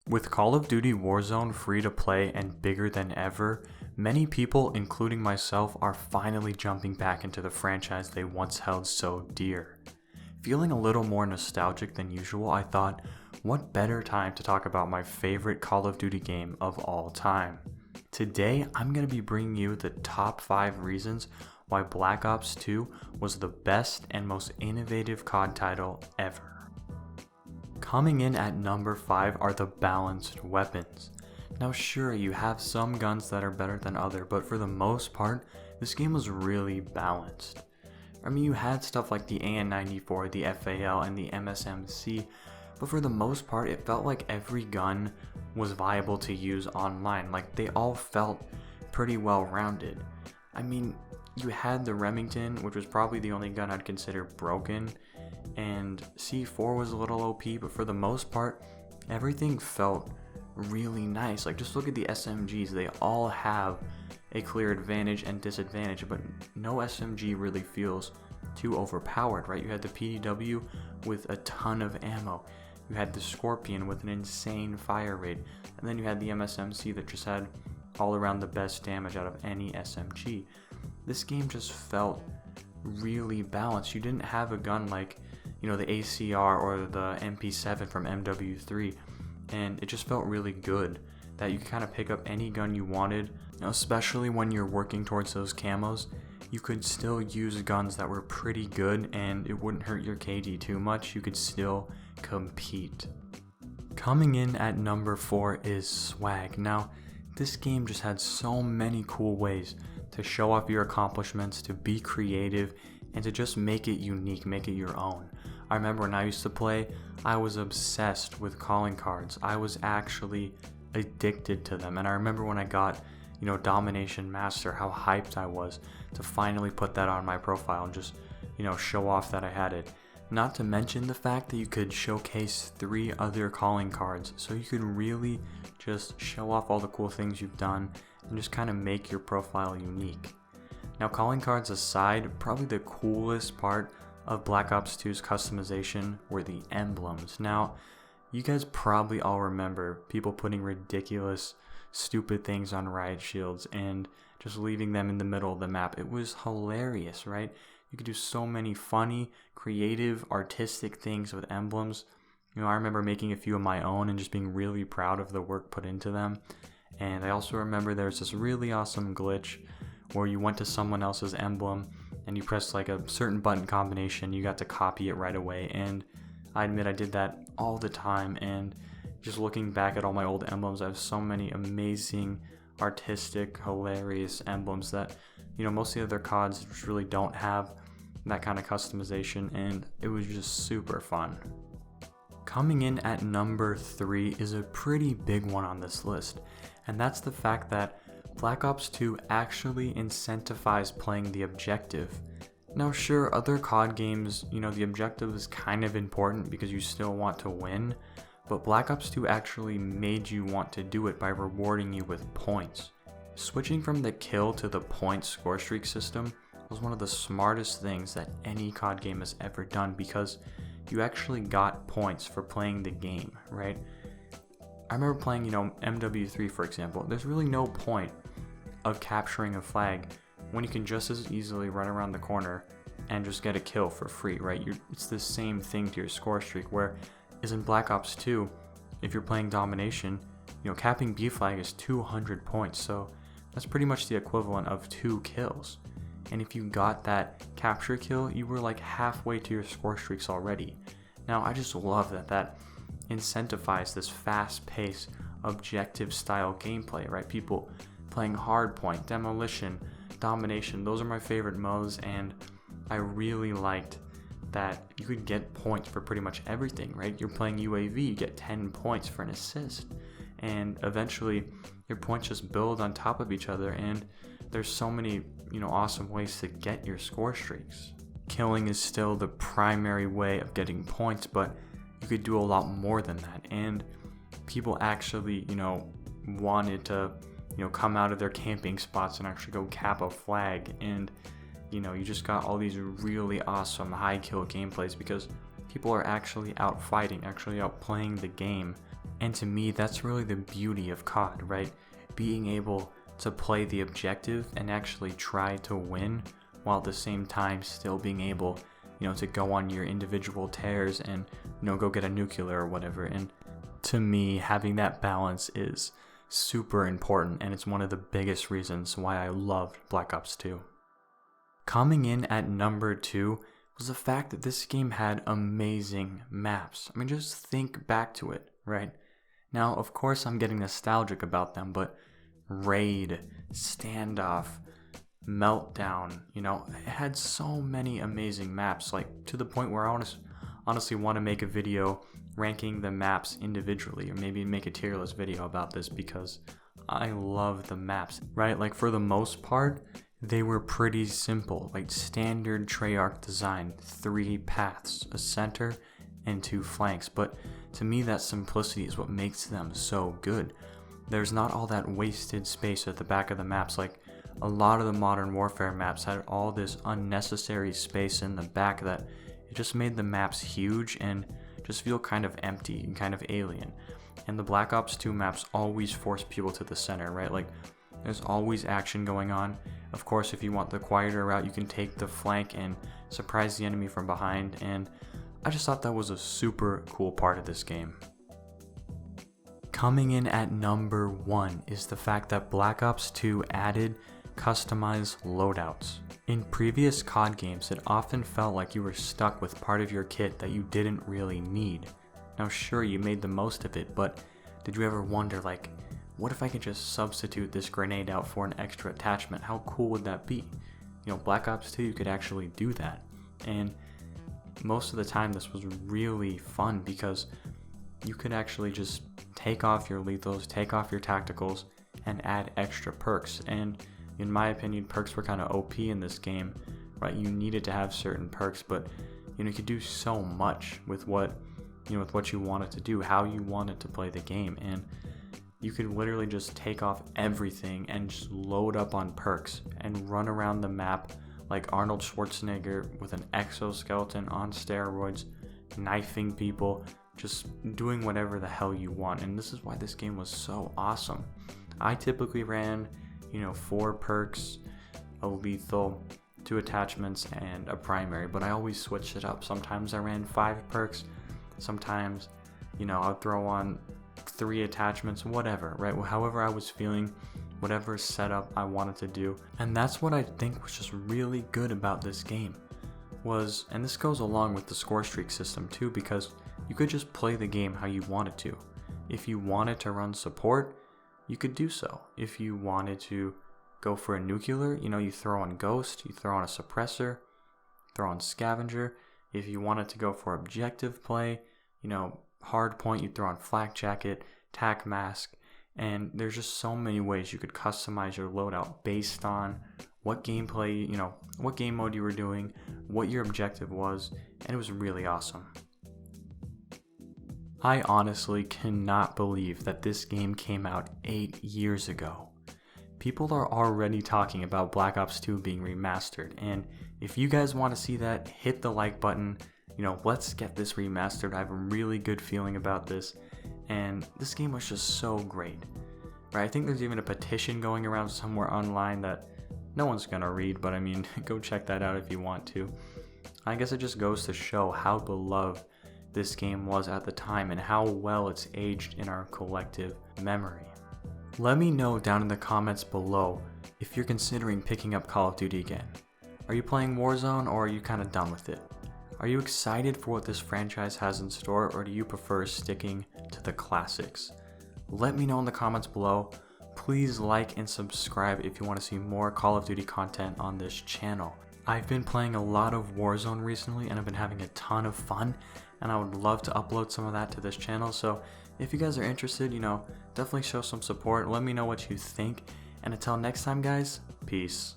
With Call of Duty Warzone free to play and bigger than ever, many people, including myself, are finally jumping back into the franchise they once held so dear. Feeling a little more nostalgic than usual, I thought, what better time to talk about my favorite Call of Duty game of all time. Today, I'm going to be bringing you the top 5 reasons why Black Ops 2 was the best and most innovative COD title ever. Coming in at number 5 are the balanced weapons. Now sure, you have some guns that are better than others, but for the most part, this game was really balanced. I mean, you had stuff like the AN-94, the FAL, and the MSMC, but for the most part, it felt like every gun was viable to use online. Like, they all felt pretty well rounded. I mean, you had the Remington, which was probably the only gun I'd consider broken, and C4 was a little OP, but for the most part, everything felt really nice. Like, just look at the SMGs, they all have a clear advantage and disadvantage, but no SMG really feels too overpowered, right? You had the PDW with a ton of ammo, you had the Scorpion with an insane fire rate, and then you had the MSMC that just had all around the best damage out of any SMG. This game just felt really balanced. You didn't have a gun like, the ACR or the MP7 from MW3, and it just felt really good that you could kind of pick up any gun you wanted, especially when you're working towards those camos. You could still use guns that were pretty good and it wouldn't hurt your KD too much. You could still compete. Coming in at number 4 is swag. Now, this game just had so many cool ways to show off your accomplishments, to be creative, and to just make it unique, make it your own. I remember when I used to play, I was obsessed with calling cards. I was actually addicted to them, and I remember when I got, Domination Master, how hyped I was to finally put that on my profile and just, show off that I had it. Not to mention the fact that you could showcase 3 other calling cards, so you could really just show off all the cool things you've done and just kind of make your profile unique. Now, calling cards aside, probably the coolest part of Black Ops 2's customization were the emblems. Now, you guys probably all remember people putting ridiculous, stupid things on riot shields and just leaving them in the middle of the map. It was hilarious, right? You could do so many funny, creative, artistic things with emblems. I remember making a few of my own and just being really proud of the work put into them. And I also remember there's this really awesome glitch where you went to someone else's emblem and you pressed like a certain button combination, you got to copy it right away. And I admit I did that all the time, and just looking back at all my old emblems, I have so many amazing, artistic, hilarious emblems that, most of the other CODs just really don't have that kind of customization, and it was just super fun. Coming in at number 3 is a pretty big one on this list, and that's the fact that Black Ops 2 actually incentivized playing the objective. Now sure, other COD games, the objective is kind of important because you still want to win, but Black Ops 2 actually made you want to do it by rewarding you with points. Switching from the kill to the point score streak system was one of the smartest things that any COD game has ever done, because you actually got points for playing the game, right? I remember playing, MW3 for example. There's really no point of capturing a flag when you can just as easily run around the corner and just get a kill for free, right? It's the same thing to your score streak, where is in Black Ops 2, if you're playing Domination, capping B flag is 200 points, so that's pretty much the equivalent of 2 kills. And if you got that capture kill, you were like halfway to your score streaks already. Now, I just love that incentivized this fast-paced, objective-style gameplay, right? People playing hardpoint, demolition, domination, those are my favorite modes, and I really liked that you could get points for pretty much everything, right? You're playing UAV, you get 10 points for an assist, and eventually your points just build on top of each other, and there's so many, awesome ways to get your score streaks. Killing is still the primary way of getting points, but you could do a lot more than that, and people actually, wanted to, come out of their camping spots and actually go cap a flag, and you just got all these really awesome high kill gameplays because people are actually out fighting, actually out playing the game And to me, that's really the beauty of COD, right? Being able to play the objective and actually try to win, while at the same time still being able, to go on your individual tears and, go get a nuclear or whatever. And to me, having that balance is super important, and it's one of the biggest reasons why I loved Black Ops 2. Coming in at number 2 was the fact that this game had amazing maps. I mean, just think back to it, right? Now, of course, I'm getting nostalgic about them, but Raid, Standoff, Meltdown, it had so many amazing maps, like to the point where I honestly want to make a video ranking the maps individually, or maybe make a tier list video about this, because I love the maps, right? Like, for the most part, they were pretty simple, like standard Treyarch design, 3 paths, a center and 2 flanks. But to me, that simplicity is what makes them so good. There's not all that wasted space at the back of the maps. Like, a lot of the Modern Warfare maps had all this unnecessary space in the back that it just made the maps huge and just feel kind of empty and kind of alien. And the Black Ops 2 maps always force people to the center, right? Like, there's always action going on. Of course, if you want the quieter route, you can take the flank and surprise the enemy from behind, and I just thought that was a super cool part of this game. Coming in at number 1 is the fact that Black Ops 2 added customized loadouts. In previous COD games, it often felt like you were stuck with part of your kit that you didn't really need. Now sure, you made the most of it, but did you ever wonder, like, what if I could just substitute this grenade out for an extra attachment? How cool would that be? Black Ops 2, you could actually do that. And most of the time this was really fun, because you could actually just take off your lethals, take off your tacticals, and add extra perks. And in my opinion, perks were kind of OP in this game, right? You needed to have certain perks, but you could do so much with what you wanted to do, how you wanted to play the game. And you could literally just take off everything and just load up on perks and run around the map like Arnold Schwarzenegger with an exoskeleton on steroids, knifing people, just doing whatever the hell you want. And this is why this game was so awesome. I typically ran, 4 perks, a lethal, 2 attachments, and a primary, but I always switched it up. Sometimes I ran 5 perks, sometimes, I'll throw on 3 attachments, whatever, right? However I was feeling, whatever setup I wanted to do. And that's what I think was just really good about this game was, and this goes along with the score streak system too, because you could just play the game how you wanted to. If you wanted to run support, you could do so. If you wanted to go for a nuclear, you throw on Ghost, you throw on a suppressor, throw on Scavenger. If you wanted to go for objective play, hard point, you throw on Flak Jacket, Tac Mask, and there's just so many ways you could customize your loadout based on what gameplay, what game mode you were doing, what your objective was, and it was really awesome. I honestly cannot believe that this game came out 8 years ago. People are already talking about Black Ops 2 being remastered, and if you guys want to see that, hit the like button. Let's get this remastered. I have a really good feeling about this, and this game was just so great. Right? I think there's even a petition going around somewhere online that no one's gonna read, but I mean, go check that out if you want to. I guess it just goes to show how beloved this game was at the time and how well it's aged in our collective memory. Let me know down in the comments below if you're considering picking up Call of Duty again. Are you playing Warzone, or are you kind of done with it? Are you excited for what this franchise has in store, or do you prefer sticking to the classics? Let me know in the comments below. Please like and subscribe if you want to see more Call of Duty content on this channel. I've been playing a lot of Warzone recently and I've been having a ton of fun, and I would love to upload some of that to this channel. So if you guys are interested, definitely show some support. Let me know what you think. And until next time, guys, peace.